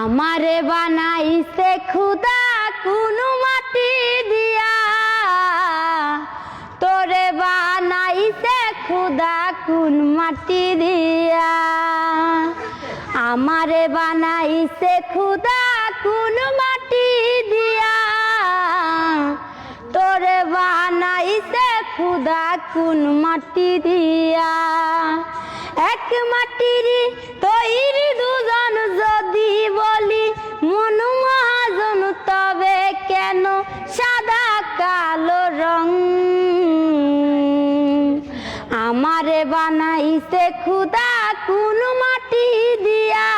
আমারে বানাইছে খুদা কোন মাটি দিয়া, তোরে বানাইছে খুদা কোন মাটি দিয়া। আমারে বানাইছে খুদা কোন মাটি দিয়া, তোরে বানাইছে খুদা কোন মাটি দিয়া। এক মাটির তৈরি দুজন যদি বলি মন মহাজন, তবে কেন সাদা কালো রং? আমারে বানাইছে খুদা কোন মাটি দিয়া,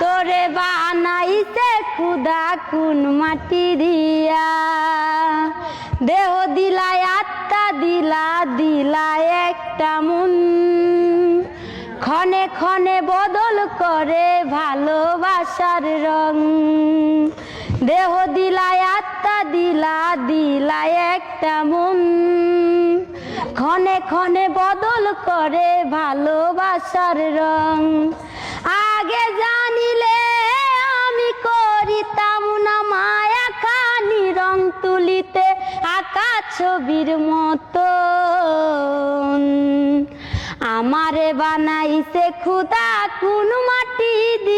তোরে বানাইছে খুদা কোন মাটি দিয়া। দেহ দিলায় আত্মা দিলা, দিলায় একটা মন, ক্ষণে ক্ষণে বদল করে ভালোবাসার রং। দেহ দিলায় আত্মা দিলা, দিলায় একটা মন, ক্ষণে ক্ষণে বদল করে ভালোবাসার রং। আগে জানিলে আমি করিতাম না মায়া খানি রং তুলিতে আঁকা ছবির মতো। আমারে বানাইছে খুদা কোন মাটি দিয়ে।